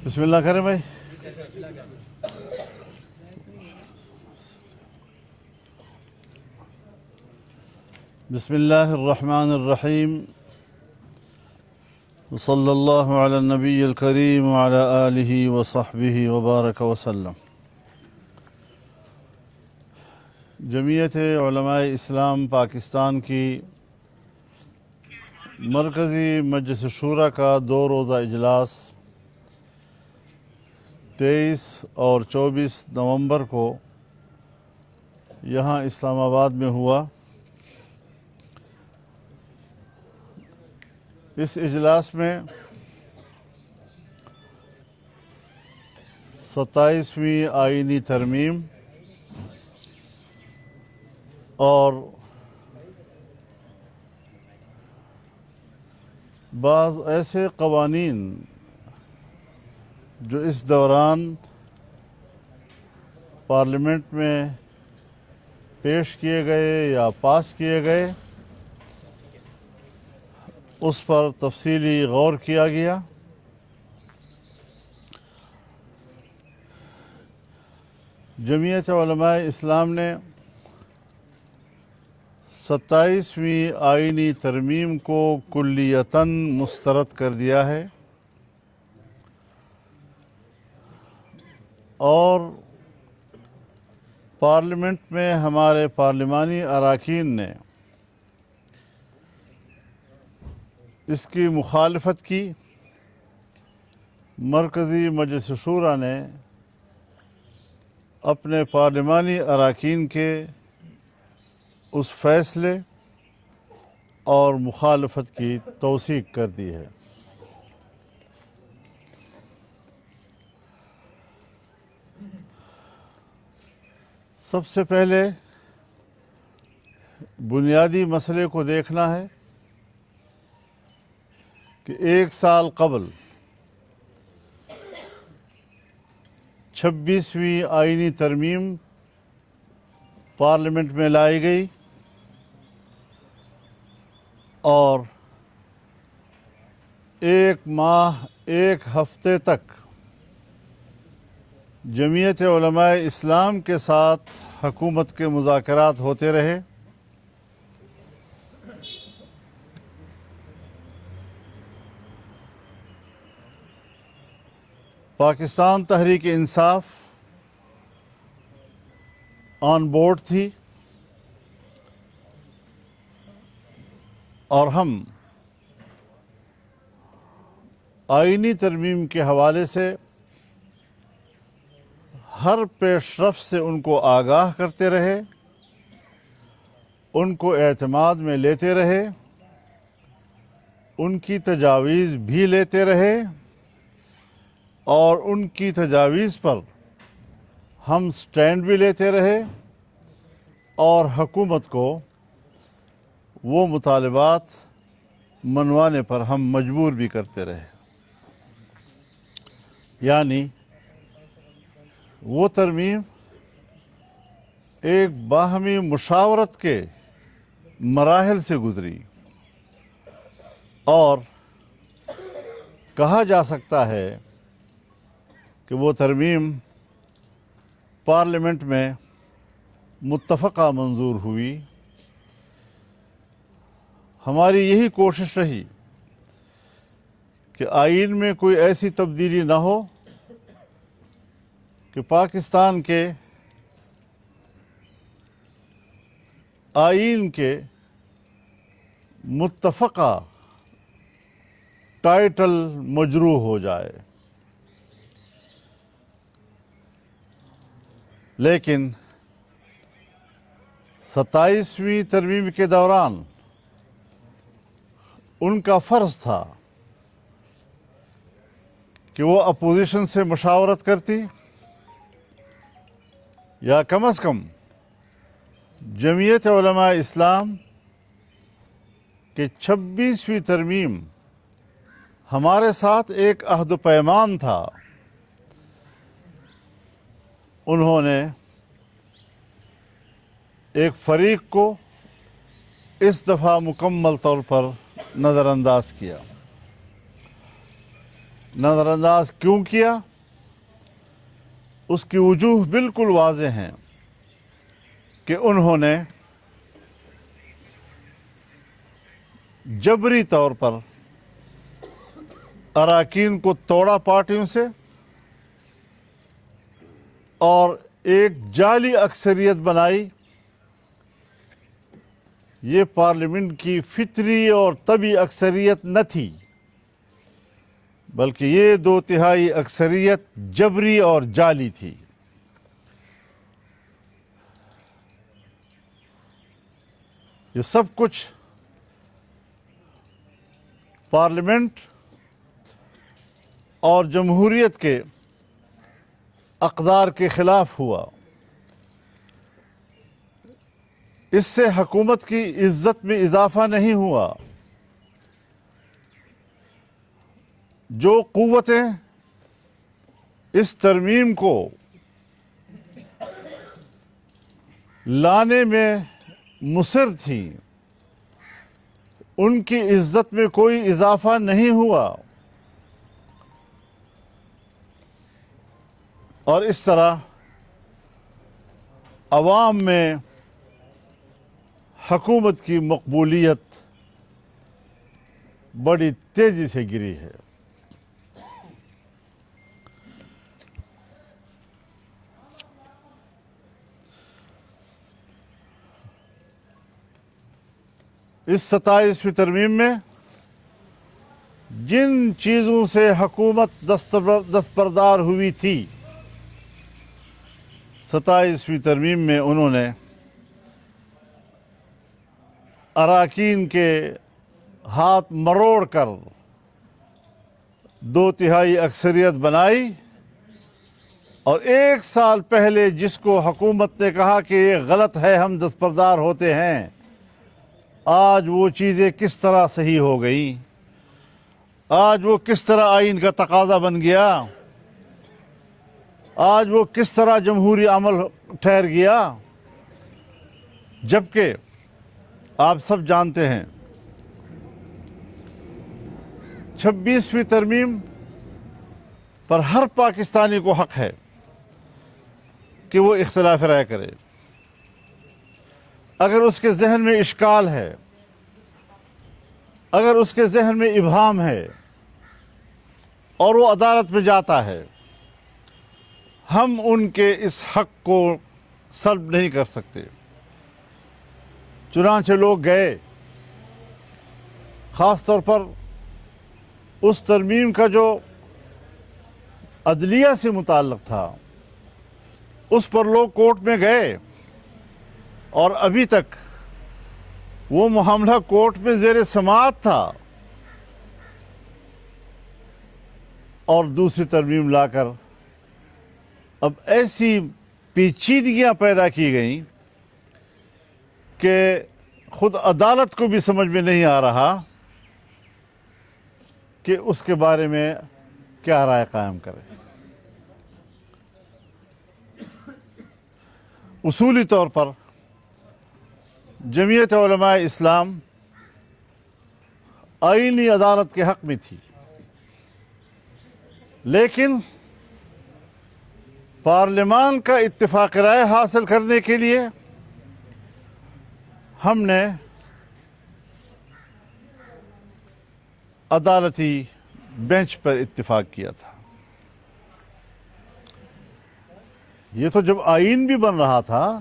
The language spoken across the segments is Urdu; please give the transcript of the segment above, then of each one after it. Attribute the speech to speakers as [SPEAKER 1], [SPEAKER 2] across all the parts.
[SPEAKER 1] بسم اللہ کریں بھائی. بسم اللہ الرحمن الرحیم وصلی اللہ علی النبی الکریم وعلی آلہ وصحبہ وبارک وسلم. جمعیت علماء اسلام پاکستان کی مرکزی مجلس شورا کا 2 روزہ اجلاس 23 اور 24 نومبر کو یہاں اسلام آباد میں ہوا. اس اجلاس میں 27ویں آئینی ترمیم اور بعض ایسے قوانین جو اس دوران پارلیمنٹ میں پیش کیے گئے یا پاس کیے گئے اس پر تفصیلی غور کیا گیا. جمعیت علماء اسلام نے 27ویں آئینی ترمیم کو کلیتاً مسترد کر دیا ہے اور پارلیمنٹ میں ہمارے پارلیمانی اراکین نے اس کی مخالفت کی. مرکزی مجلس شورا نے اپنے پارلیمانی اراکین کے اس فیصلے اور مخالفت کی توثیق کر دی ہے. سب سے پہلے بنیادی مسئلے کو دیکھنا ہے کہ 1 سال قبل 26ویں آئینی ترمیم پارلیمنٹ میں لائی گئی اور 1 ماہ 1 ہفتے تک جمعیت علماء اسلام کے ساتھ حکومت کے مذاکرات ہوتے رہے. پاکستان تحریک انصاف آن بورڈ تھی اور ہم آئینی ترمیم کے حوالے سے ہر پیش رفت سے ان کو آگاہ کرتے رہے، ان کو اعتماد میں لیتے رہے، ان کی تجاویز بھی لیتے رہے اور ان کی تجاویز پر ہم سٹینڈ بھی لیتے رہے اور حکومت کو وہ مطالبات منوانے پر ہم مجبور بھی کرتے رہے. یعنی وہ ترمیم ایک باہمی مشاورت کے مراحل سے گزری اور کہا جا سکتا ہے کہ وہ ترمیم پارلیمنٹ میں متفقہ منظور ہوئی. ہماری یہی کوشش رہی کہ آئین میں کوئی ایسی تبدیلی نہ ہو کہ پاکستان کے آئین کے متفقہ ٹائٹل مجروح ہو جائے. لیکن 27ویں ترمیم کے دوران ان کا فرض تھا کہ وہ اپوزیشن سے مشاورت کرتی یا کم از کم جمعیت علماء اسلام کہ 26ویں ترمیم ہمارے ساتھ ایک عہد و پیمان تھا. انہوں نے ایک فریق کو اس دفعہ مکمل طور پر نظر انداز کیا. نظر انداز کیوں کیا؟ اس کی وجوہ بالکل واضح ہیں کہ انہوں نے جبری طور پر اراکین کو توڑا پارٹیوں سے اور ایک جعلی اکثریت بنائی۔ یہ پارلیمنٹ کی فطری اور طبعی اکثریت نہ تھی، بلکہ یہ 2/3 اکثریت جبری اور جعلی تھی۔ یہ سب کچھ پارلیمنٹ اور جمہوریت کے اقدار کے خلاف ہوا۔ اس سے حکومت کی عزت میں اضافہ نہیں ہوا۔ جو قوتیں اس ترمیم کو لانے میں مصر تھیں، ان کی عزت میں کوئی اضافہ نہیں ہوا، اور اس طرح عوام میں حکومت کی مقبولیت بڑی تیزی سے گری ہے۔ اس 27ویں ترمیم میں جن چیزوں سے حکومت دستبردار ہوئی تھی، 27ویں ترمیم میں انہوں نے اراکین کے ہاتھ مروڑ کر 2/3 اکثریت بنائی، اور 1 سال پہلے جس کو حکومت نے کہا کہ یہ غلط ہے، ہم دستبردار ہوتے ہیں، آج وہ چیزیں کس طرح صحیح ہو گئیں، آج وہ کس طرح آئین کا تقاضا بن گیا، آج وہ کس طرح جمہوری عمل ٹھہر گیا، جبکہ آپ سب جانتے ہیں 26ویں ترمیم پر ہر پاکستانی کو حق ہے کہ وہ اختلاف رائے کرے۔ اگر اس کے ذہن میں اشکال ہے، اگر اس کے ذہن میں ابہام ہے اور وہ عدالت میں جاتا ہے، ہم ان کے اس حق کو سلب نہیں کر سکتے۔ چنانچہ لوگ گئے، خاص طور پر اس ترمیم کا جو عدلیہ سے متعلق تھا، اس پر لوگ کورٹ میں گئے، اور ابھی تک وہ معاملہ کورٹ میں زیر سماعت تھا، اور دوسری ترمیم لا کر اب ایسی پیچیدگیاں پیدا کی گئیں کہ خود عدالت کو بھی سمجھ میں نہیں آ رہا کہ اس کے بارے میں کیا رائے قائم کرے۔ اصولی طور پر جمعیت علماء اسلام آئینی عدالت کے حق میں تھی، لیکن پارلیمان کا اتفاق رائے حاصل کرنے کے لیے ہم نے عدالتی بینچ پر اتفاق کیا تھا۔ یہ تو جب آئین بھی بن رہا تھا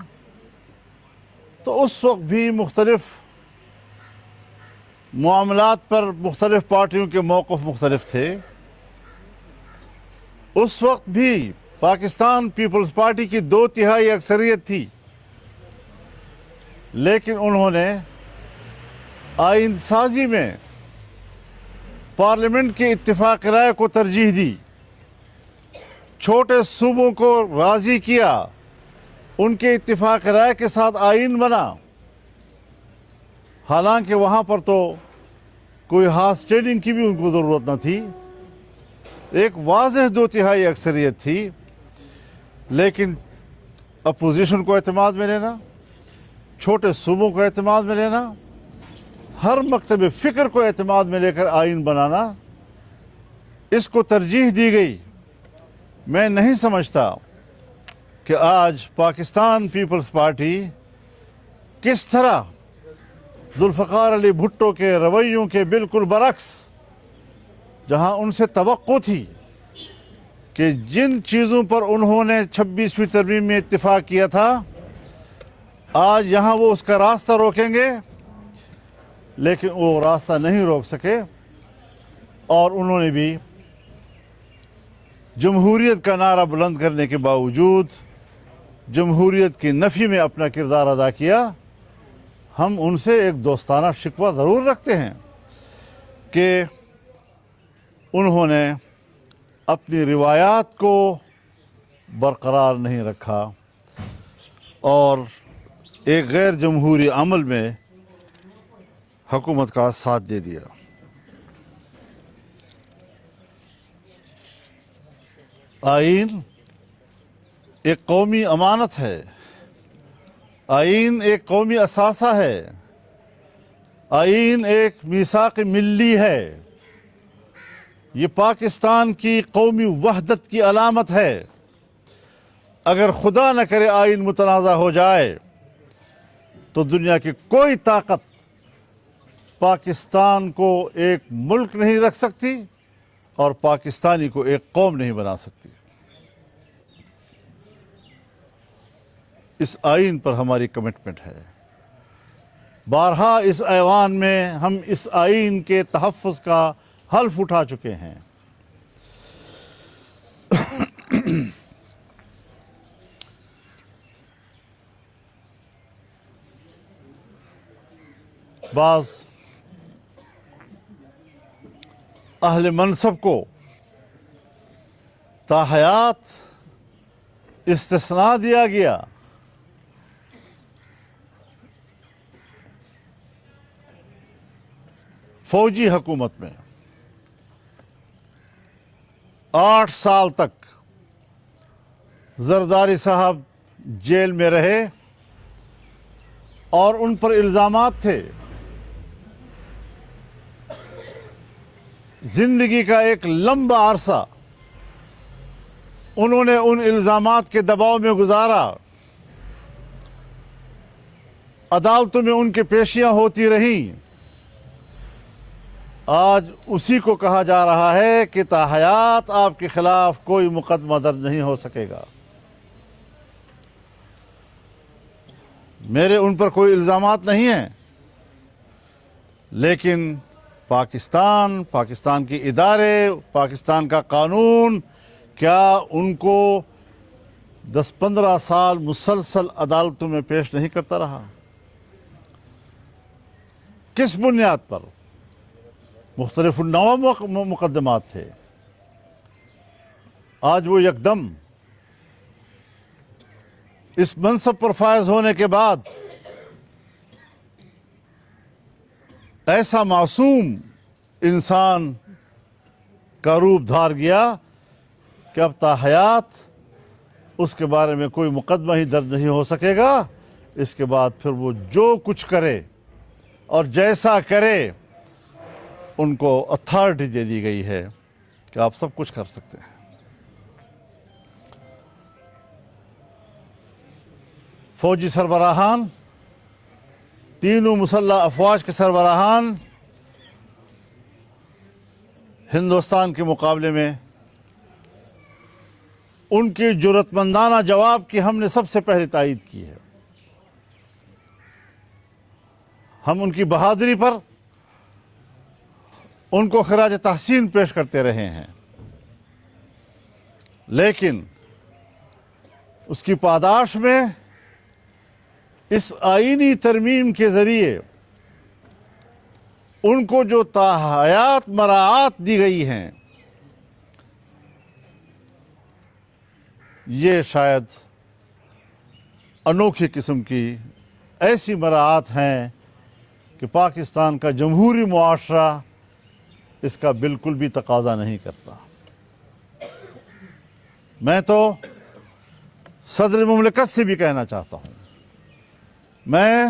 [SPEAKER 1] تو اس وقت بھی مختلف معاملات پر مختلف پارٹیوں کے موقف مختلف تھے۔ اس وقت بھی پاکستان پیپلز پارٹی کی 2/3 اکثریت تھی، لیکن انہوں نے آئین سازی میں پارلیمنٹ کے اتفاق رائے کو ترجیح دی، چھوٹے صوبوں کو راضی کیا، ان کے اتفاق رائے کے ساتھ آئین بنا، حالانکہ وہاں پر تو کوئی ہارس ٹریڈنگ کی بھی ان کو ضرورت نہ تھی، ایک واضح 2/3 اکثریت تھی، لیکن اپوزیشن کو اعتماد میں لینا، چھوٹے صوبوں کو اعتماد میں لینا، ہر مکتب فکر کو اعتماد میں لے کر آئین بنانا، اس کو ترجیح دی گئی. میں نہیں سمجھتا کہ آج پاکستان پیپلز پارٹی کس طرح ذوالفقار علی بھٹو کے رویوں کے بالکل برعکس، جہاں ان سے توقع تھی کہ جن چیزوں پر انہوں نے 26ویں ترمیم میں اتفاق کیا تھا آج یہاں وہ اس کا راستہ روکیں گے، لیکن وہ راستہ نہیں روک سکے، اور انہوں نے بھی جمہوریت کا نعرہ بلند کرنے کے باوجود جمہوریت کی نفی میں اپنا کردار ادا کیا. ہم ان سے ایک دوستانہ شکوہ ضرور رکھتے ہیں کہ انہوں نے اپنی روایات کو برقرار نہیں رکھا اور ایک غیر جمہوری عمل میں حکومت کا ساتھ دے دیا. آئین ایک قومی امانت ہے، آئین ایک قومی اثاثہ ہے، آئین ایک میثاق ملی ہے، یہ پاکستان کی قومی وحدت کی علامت ہے. اگر خدا نہ کرے آئین متنازع ہو جائے تو دنیا کی کوئی طاقت پاکستان کو ایک ملک نہیں رکھ سکتی اور پاکستانی کو ایک قوم نہیں بنا سکتی. اس آئین پر ہماری کمٹمنٹ ہے. بارہا اس ایوان میں ہم اس آئین کے تحفظ کا حلف اٹھا چکے ہیں. بعض اہل منصب کو تاحیات استثناء دیا گیا. فوجی حکومت میں 8 سال تک زرداری صاحب جیل میں رہے اور ان پر الزامات تھے. زندگی کا ایک لمبا عرصہ انہوں نے ان الزامات کے دباؤ میں گزارا. عدالتوں میں ان کی پیشیاں ہوتی رہیں. آج اسی کو کہا جا رہا ہے کہ تاحیات آپ کے خلاف کوئی مقدمہ درج نہیں ہو سکے گا. میرے ان پر کوئی الزامات نہیں ہیں، لیکن پاکستان کے ادارے، پاکستان کا قانون کیا ان کو 10-15 سال مسلسل عدالتوں میں پیش نہیں کرتا رہا؟ کس بنیاد پر؟ مختلف النوع مقدمات تھے. آج وہ یکدم اس منصب پر فائز ہونے کے بعد ایسا معصوم انسان کا روپ دھار گیا کہ اب تاحیات اس کے بارے میں کوئی مقدمہ ہی درج نہیں ہو سکے گا. اس کے بعد پھر وہ جو کچھ کرے اور جیسا کرے ان کو اتھارٹی دے دی گئی ہے کہ آپ سب کچھ کر سکتے ہیں. فوجی سربراہان، تینوں مسلح افواج کے سربراہان ہندوستان کے مقابلے میں ان کی جرأت مندانہ جواب کی ہم نے سب سے پہلے تائید کی ہے. ہم ان کی بہادری پر ان کو خراج تحسین پیش کرتے رہے ہیں، لیکن اس کی پاداش میں اس آئینی ترمیم کے ذریعے ان کو جو تاحیات مراعات دی گئی ہیں، یہ شاید انوکھی قسم کی ایسی مراعات ہیں کہ پاکستان کا جمہوری معاشرہ اس کا بالکل بھی تقاضا نہیں کرتا. میں تو صدر مملکت سے بھی کہنا چاہتا ہوں، میں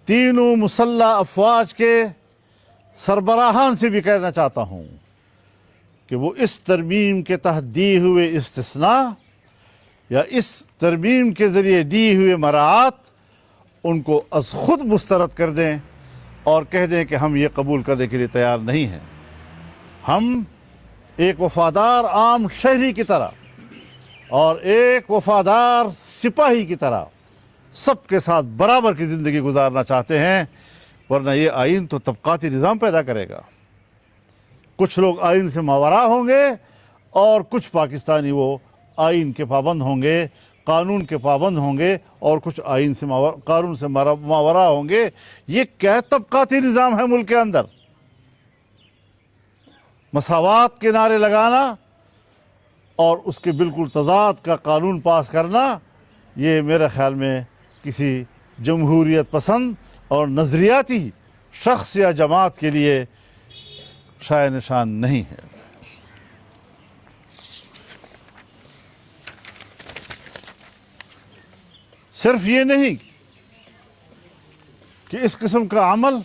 [SPEAKER 1] تینوں مسلح افواج کے سربراہان سے بھی کہنا چاہتا ہوں کہ وہ اس ترمیم کے تحت دیے ہوئے استثناء یا اس ترمیم کے ذریعے دیے ہوئے مراعات ان کو از خود مسترد کر دیں اور کہہ دیں کہ ہم یہ قبول کرنے کے لیے تیار نہیں ہیں۔ ہم ایک وفادار عام شہری کی طرح اور ایک وفادار سپاہی کی طرح سب کے ساتھ برابر کی زندگی گزارنا چاہتے ہیں، ورنہ یہ آئین تو طبقاتی نظام پیدا کرے گا۔ کچھ لوگ آئین سے ماورا ہوں گے اور کچھ پاکستانی وہ آئین کے پابند ہوں گے، قانون کے پابند ہوں گے، اور کچھ آئین سے قانون سے ماورا ہوں گے۔ یہ کیا طبقاتی نظام ہے ملک کے اندر؟ مساوات کے نعرے لگانا اور اس کے بالکل تضاد کا قانون پاس کرنا، یہ میرے خیال میں کسی جمہوریت پسند اور نظریاتی شخص یا جماعت کے لیے شائع نشان نہیں ہے۔ صرف یہ نہیں کہ اس قسم کا عمل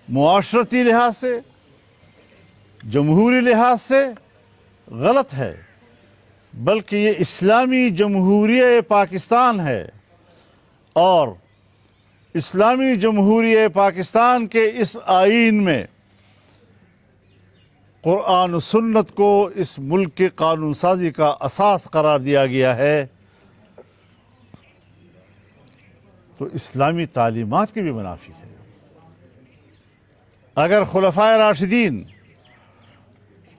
[SPEAKER 1] معاشرتی لحاظ سے، جمہوری لحاظ سے غلط ہے، بلکہ یہ اسلامی جمہوریہ پاکستان ہے، اور اسلامی جمہوریہ پاکستان کے اس آئین میں قرآن و سنت کو اس ملک کے قانون سازی کا اساس قرار دیا گیا ہے، تو اسلامی تعلیمات کی بھی منافی ہے۔ اگر خلفائے راشدین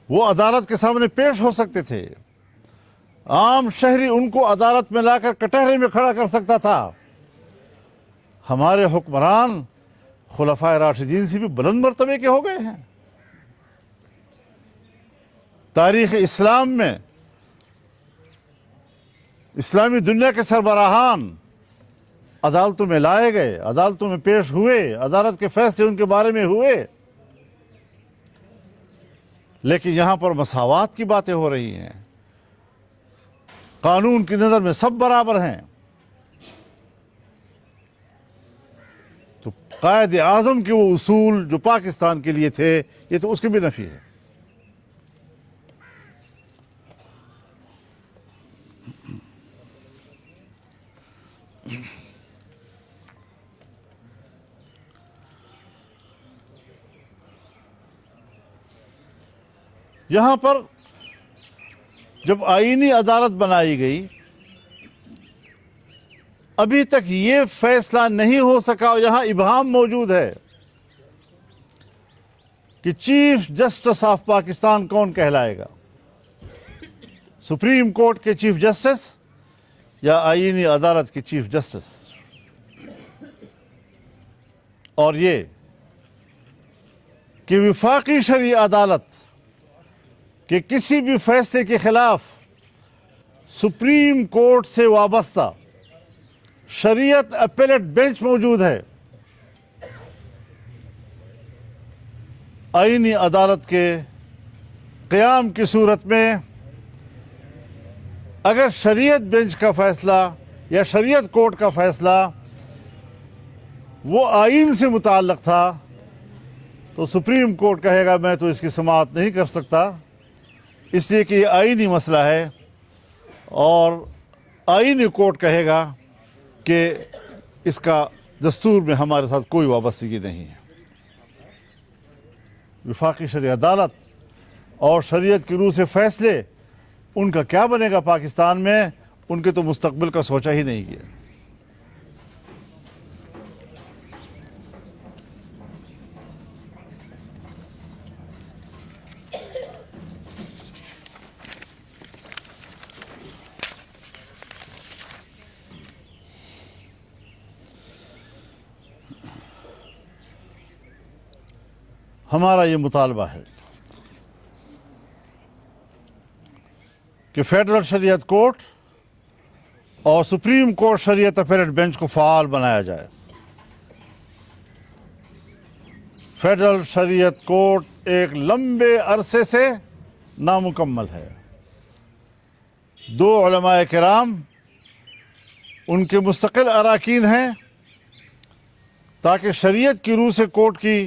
[SPEAKER 1] وہ عدالت کے سامنے پیش ہو سکتے تھے، عام شہری ان کو عدالت میں لا کر کٹہرے میں کھڑا کر سکتا تھا، ہمارے حکمران خلفائے راشدین سے بھی بلند مرتبے کے ہو گئے ہیں۔ تاریخ اسلام میں اسلامی دنیا کے سربراہان عدالتوں میں لائے گئے، عدالتوں میں پیش ہوئے، عدالت کے فیصلے ان کے بارے میں ہوئے، لیکن یہاں پر مساوات کی باتیں ہو رہی ہیں، قانون کی نظر میں سب برابر ہیں، تو قائد اعظم کے وہ اصول جو پاکستان کے لیے تھے، یہ تو اس کی بھی نفی ہے۔ یہاں پر جب آئینی عدالت بنائی گئی، ابھی تک یہ فیصلہ نہیں ہو سکا، اور یہاں ابہام موجود ہے کہ چیف جسٹس آف پاکستان کون کہلائے گا، سپریم کورٹ کے چیف جسٹس یا آئینی عدالت کے چیف جسٹس۔ اور یہ کہ وفاقی شرعی عدالت کہ کسی بھی فیصلے کے خلاف سپریم کورٹ سے وابستہ شریعت اپیلیٹ بینچ موجود ہے، آئینی عدالت کے قیام کی صورت میں اگر شریعت بینچ کا فیصلہ یا شریعت کورٹ کا فیصلہ وہ آئین سے متعلق تھا، تو سپریم کورٹ کہے گا میں تو اس کی سماعت نہیں کر سکتا، اس لیے کہ یہ آئینی مسئلہ ہے، اور آئینی کورٹ کہے گا کہ اس کا دستور میں ہمارے ساتھ کوئی وابستگی نہیں ہے۔ وفاقی شرعی عدالت اور شریعت کی روح سے فیصلے ان کا کیا بنے گا پاکستان میں، ان کے تو مستقبل کا سوچا ہی نہیں کیا۔ ہمارا یہ مطالبہ ہے کہ فیڈرل شریعت کورٹ اور سپریم کورٹ شریعت اپیلیٹ بینچ کو فعال بنایا جائے۔ فیڈرل شریعت کورٹ ایک لمبے عرصے سے نامکمل ہے، 2 علماء کرام ان کے مستقل اراکین ہیں، تاکہ شریعت کی روح سے کورٹ کی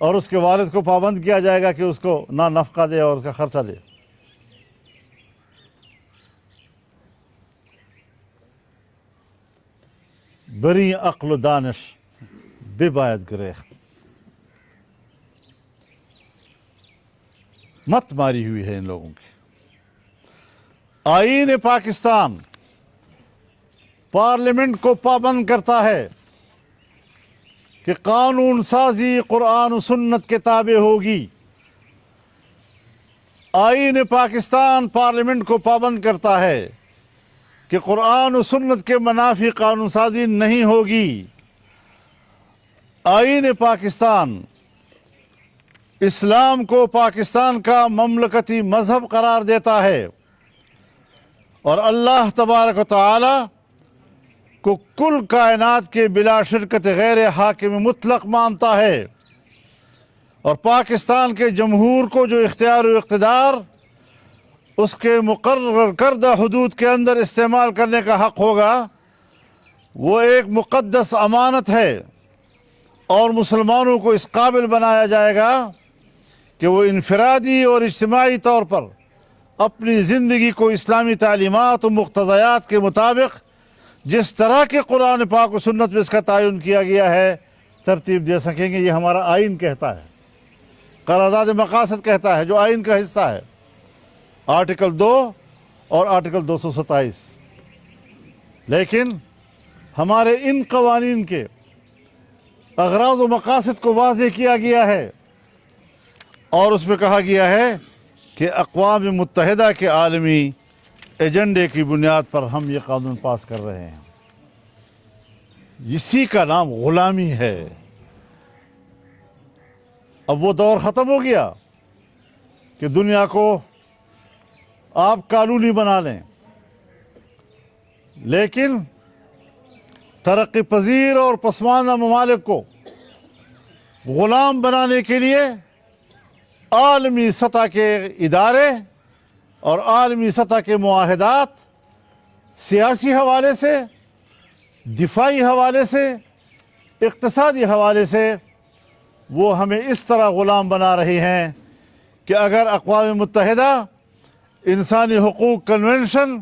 [SPEAKER 1] اور اس کے والد کو پابند کیا جائے گا کہ اس کو نہ نفقہ دے اور اس کا خرچہ دے. بری عقل و دانش بباید گریخت. مت ماری ہوئی ہے ان لوگوں کی. آئین پاکستان پارلیمنٹ کو پابند کرتا ہے کہ قانون سازی قرآن و سنت کے تابع ہوگی. آئین پاکستان پارلیمنٹ کو پابند کرتا ہے کہ قرآن و سنت کے منافی قانون سازی نہیں ہوگی. آئین پاکستان اسلام کو پاکستان کا مملکتی مذہب قرار دیتا ہے اور اللہ تبارک و تعالی کو کل کائنات کے بلا شرکت غیر حاکم مطلق مانتا ہے، اور پاکستان کے جمہور کو جو اختیار و اقتدار اس کے مقرر کردہ حدود کے اندر استعمال کرنے کا حق ہوگا وہ ایک مقدس امانت ہے، اور مسلمانوں کو اس قابل بنایا جائے گا کہ وہ انفرادی اور اجتماعی طور پر اپنی زندگی کو اسلامی تعلیمات و مقتضیات کے مطابق جس طرح کے قرآن پاک و سنت میں اس کا تعین کیا گیا ہے ترتیب دے سکیں گے. یہ ہمارا آئین کہتا ہے، قرارداد مقاصد کہتا ہے جو آئین کا حصہ ہے، آرٹیکل 2 اور آرٹیکل 227. لیکن ہمارے ان قوانین کے اغراض و مقاصد کو واضح کیا گیا ہے، اور اس میں کہا گیا ہے کہ اقوام متحدہ کے عالمی ایجنڈے کی بنیاد پر ہم یہ قانون پاس کر رہے ہیں. اسی کا نام غلامی ہے. اب وہ دور ختم ہو گیا کہ دنیا کو آپ قانونی بنا لیں، لیکن ترقی پذیر اور پسماندہ ممالک کو غلام بنانے کے لیے عالمی سطح کے ادارے اور عالمی سطح کے معاہدات سیاسی حوالے سے، دفاعی حوالے سے، اقتصادی حوالے سے وہ ہمیں اس طرح غلام بنا رہی ہیں کہ اگر اقوام متحدہ انسانی حقوق کنونشن،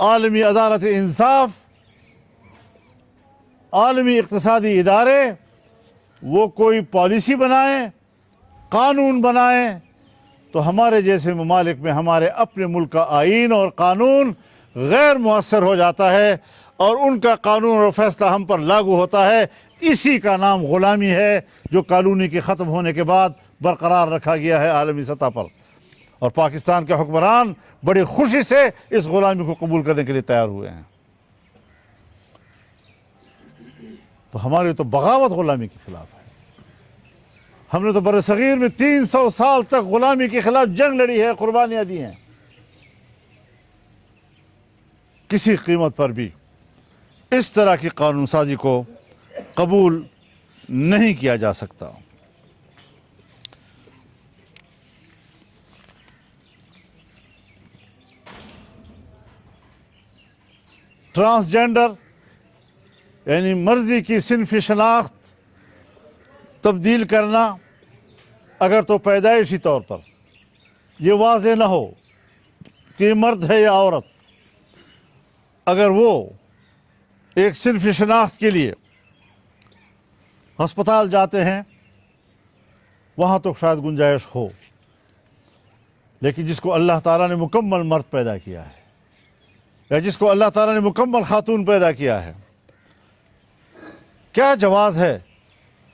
[SPEAKER 1] عالمی عدالت انصاف، عالمی اقتصادی ادارے وہ کوئی پالیسی بنائیں، قانون بنائیں، تو ہمارے جیسے ممالک میں ہمارے اپنے ملک کا آئین اور قانون غیر مؤثر ہو جاتا ہے، اور ان کا قانون اور فیصلہ ہم پر لاگو ہوتا ہے. اسی کا نام غلامی ہے جو قانونی کے ختم ہونے کے بعد برقرار رکھا گیا ہے عالمی سطح پر، اور پاکستان کے حکمران بڑی خوشی سے اس غلامی کو قبول کرنے کے لیے تیار ہوئے ہیں. تو ہماری تو بغاوت غلامی کے خلاف ہے. ہم نے تو بر صغیر میں 300 سال تک غلامی کے خلاف جنگ لڑی ہے، قربانیاں دی ہیں. کسی قیمت پر بھی اس طرح کی قانون سازی کو قبول نہیں کیا جا سکتا. ٹرانسجینڈر یعنی مرضی کی صنفی شناخت تبدیل کرنا، اگر تو پیدائشی طور پر یہ واضح نہ ہو کہ یہ مرد ہے یا عورت، اگر وہ ایک صنفی شناخت کے لیے ہسپتال جاتے ہیں وہاں تو شاید گنجائش ہو، لیکن جس کو اللہ تعالیٰ نے مکمل مرد پیدا کیا ہے یا جس کو اللہ تعالیٰ نے مکمل خاتون پیدا کیا ہے، کیا جواز ہے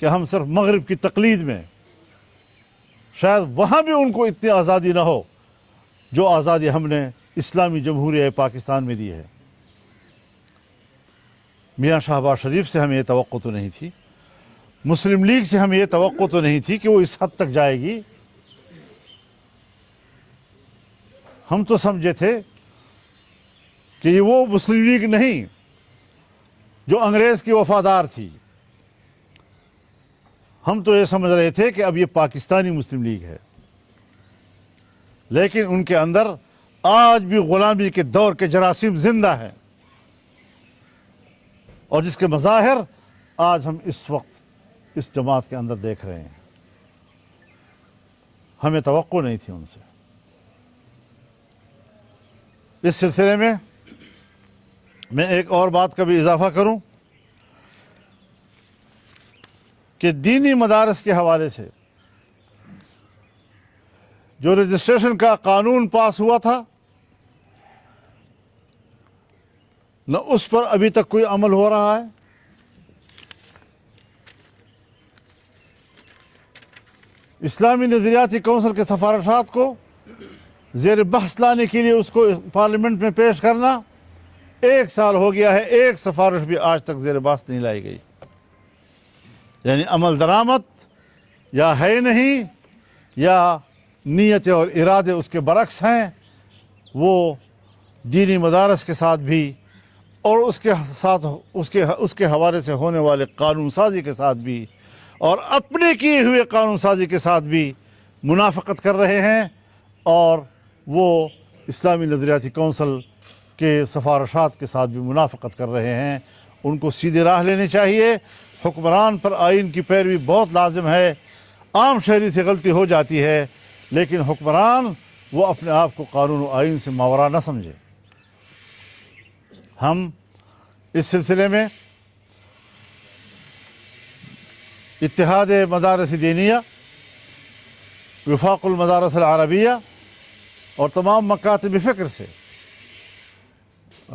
[SPEAKER 1] کہ ہم صرف مغرب کی تقلید میں شاید وہاں بھی ان کو اتنی آزادی نہ ہو جو آزادی ہم نے اسلامی جمہوریہ پاکستان میں دی ہے. میاں شہباز شریف سے ہمیں یہ توقع تو نہیں تھی، مسلم لیگ سے ہمیں یہ توقع تو نہیں تھی کہ وہ اس حد تک جائے گی. ہم تو سمجھے تھے کہ یہ وہ مسلم لیگ نہیں جو انگریز کی وفادار تھی. ہم تو یہ سمجھ رہے تھے کہ اب یہ پاکستانی مسلم لیگ ہے، لیکن ان کے اندر آج بھی غلامی کے دور کے جراثیم زندہ ہیں، اور جس کے مظاہر آج ہم اس وقت اس جماعت کے اندر دیکھ رہے ہیں. ہمیں توقع نہیں تھی ان سے. اس سلسلے میں ایک اور بات کا بھی اضافہ کروں کہ دینی مدارس کے حوالے سے جو رجسٹریشن کا قانون پاس ہوا تھا نہ اس پر ابھی تک کوئی عمل ہو رہا ہے. اسلامی نظریاتی کونسل کے سفارشات کو زیر بحث لانے کے لیے اس کو پارلیمنٹ میں پیش کرنا 1 سال ہو گیا ہے, ایک سفارش بھی آج تک زیر بحث نہیں لائی گئی. یعنی عمل درآمد یا ہے نہیں یا نیت اور ارادے اس کے برعکس ہیں. وہ دینی مدارس کے ساتھ بھی اور اس کے ساتھ اس کے حوالے سے ہونے والے قانون سازی کے ساتھ بھی اور اپنے کیے ہوئے قانون سازی کے ساتھ بھی منافقت کر رہے ہیں, اور وہ اسلامی نظریاتی کونسل کے سفارشات کے ساتھ بھی منافقت کر رہے ہیں. ان کو سیدھی راہ لینی چاہیے. حکمران پر آئین کی پیروی بہت لازم ہے. عام شہری سے غلطی ہو جاتی ہے, لیکن حکمران وہ اپنے آپ کو قانون و آئین سے ماورا نہ سمجھے. ہم اس سلسلے میں اتحاد مدارس دینیہ, وفاق المدارس العربیہ اور تمام مکاتب فکر سے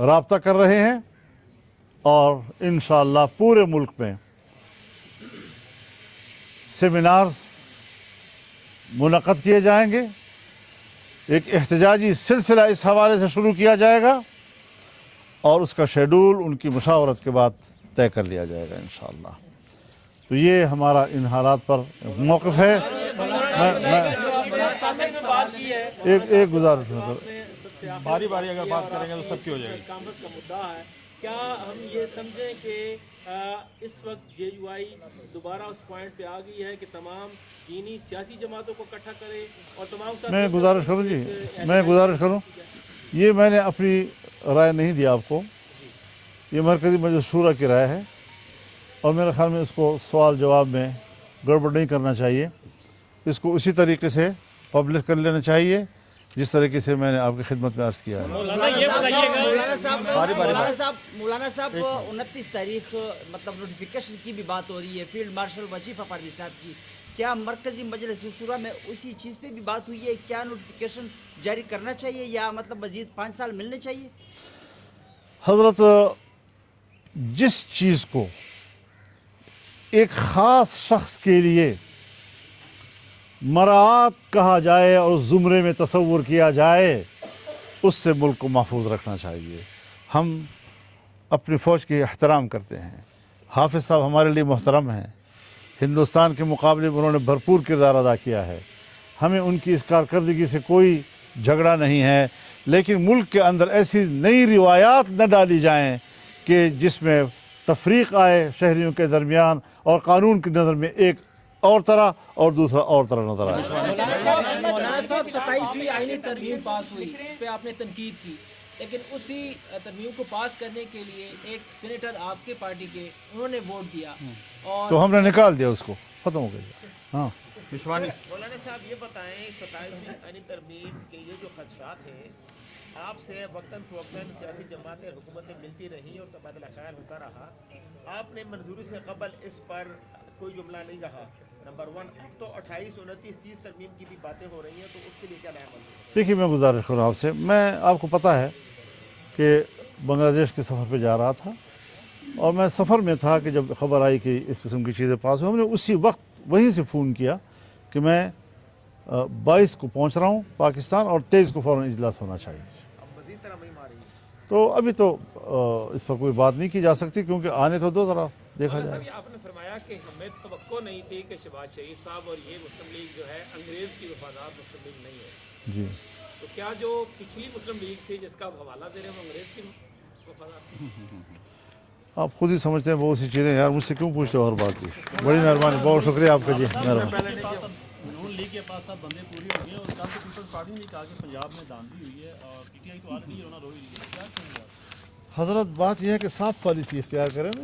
[SPEAKER 1] رابطہ کر رہے ہیں, اور انشاءاللہ پورے ملک میں سیمینارز منعقد کیے جائیں گے. ایک احتجاجی سلسلہ اس حوالے سے شروع کیا جائے گا اور اس کا شیڈول ان کی مشاورت کے بعد طے کر لیا جائے گا انشاءاللہ. تو یہ ہمارا ان حالات پر موقف ہے. ایک گزارش
[SPEAKER 2] باری باری اگر بات کریں گے تو سب کی ہو جائے گی.
[SPEAKER 3] کامرس کا مدعا ہے, کیا ہم یہ سمجھیں کہ اس وقت جے یو آئی دوبارہ اس پوائنٹ پہ آ گئی ہے کہ تمام دینی سیاسی جماعتوں کو اکٹھا کرے اور تمام
[SPEAKER 1] میں گزارش کروں یہ میں نے اپنی رائے نہیں دی آپ کو, یہ مرکزی مجلس شورا کی رائے ہے, اور میرے خیال میں اس کو سوال جواب میں گڑبڑ نہیں کرنا چاہیے. اس کو اسی طریقے سے پبلش کر لینا چاہیے جس طریقے سے میں نے آپ کی خدمت میں عرض کیا ہے.
[SPEAKER 4] مولانا صاحب 29 تاریخ مطلب نوٹیفیکیشن کی بھی بات ہو رہی ہے, فیلڈ مارشل وظیفہ پرویز صاحب کی. کیا مرکزی مجلس شورا میں اسی چیز پہ بھی بات ہوئی ہے؟ کیا نوٹیفیکیشن جاری کرنا چاہیے یا مطلب مزید 5 سال ملنے چاہیے؟
[SPEAKER 1] حضرت, جس چیز کو ایک خاص شخص کے لیے مراعات کہا جائے اور زمرے میں تصور کیا جائے, اس سے ملک کو محفوظ رکھنا چاہیے. ہم اپنی فوج کی احترام کرتے ہیں. حافظ صاحب ہمارے لیے محترم ہیں, ہندوستان کے مقابلے میں انہوں نے بھرپور کردار ادا کیا ہے. ہمیں ان کی اس کارکردگی سے کوئی جھگڑا نہیں ہے, لیکن ملک کے اندر ایسی نئی روایات نہ ڈالی جائیں کہ جس میں تفریق آئے شہریوں کے درمیان اور قانون کی نظر میں ایک اور طرح اور دوسرا اور طرح نظر آئے.
[SPEAKER 5] مولانا صاحب 27ویں آئینی ترمیم پاس ہوئی, اس پہ آپ نے تنقید کی, لیکن اسی ترمیم کو پاس کرنے کے لیے ایک سینیٹر آپ کے پارٹی کے انہوں نے ووٹ دیا اور
[SPEAKER 1] تو ہم نے نکال دیا, اس کو ختم ہو گیا. ہاں
[SPEAKER 3] مولانا صاحب یہ بتائیں 27ویں آئینی ترمیم کے یہ جو خدشات ہیں آپ سے وقتاً فوقتاً سیاسی جماعتیں حکومتیں ملتی رہی اور تبادلہ خیال ہوتا رہا, آپ نے منظوری سے قبل اس پر کوئی جملہ نہیں رہا. نمبر 1, اب تو 28, 29, 30 ترمیم کی بھی باتیں ہو رہی ہیں, تو اس کے لیے کیا نیا عمل ہے؟
[SPEAKER 1] دیکھیے, میں گزارش کروں آپ سے, میں آپ کو پتہ ہے کہ بنگلہ دیش کے سفر پہ جا رہا تھا, اور میں سفر میں تھا کہ جب خبر آئی کہ اس قسم کی چیزیں پاس ہوئی, ہم نے اسی وقت وہیں سے فون کیا کہ میں 22 کو پہنچ رہا ہوں پاکستان اور 23 کو فوراً اجلاس ہونا چاہیے.
[SPEAKER 3] اب مزید طرح میں ماری ہے
[SPEAKER 1] تو ابھی تو اس پر کوئی بات نہیں کی جا سکتی, کیونکہ آنے تو دو طرح دیکھا
[SPEAKER 6] مولانا
[SPEAKER 1] جائے.
[SPEAKER 6] صاحب, آپ نے فرمایا کہ ہمیں توقع نہیں تھی کہ شہباز شریف صاحب اور یہ مسلم لیگ جو ہے انگریز کی وفادار مسلم لیگ نہیں ہے.
[SPEAKER 1] جی,
[SPEAKER 6] تو کیا جو پچھلی مسلم لیگ تھی جس کا آپ حوالہ دے رہے ہیں وہ انگریز کی وفادار تھی؟
[SPEAKER 1] آپ خود ہی سمجھتے ہیں بہت سی چیزیں, یار مجھ سے کیوں پوچھتے ہو ہر بات کی. بڑی مہربانی, بہت شکریہ آپ کا. جی مہربانی.
[SPEAKER 2] نون لیگ کے پاس اب بندے پوری ہو گئے, اور کل تو پیپلز پارٹی نے کہا کہ پنجاب میں دھاندلی ہوئی ہے اور پی ٹی آئی تو آلریڈی ہونا روئی رہی ہے. کیا کہیں گے آپ؟
[SPEAKER 1] حضرت, بات یہ ہے کہ صاف پالیسی اختیار کریں نا.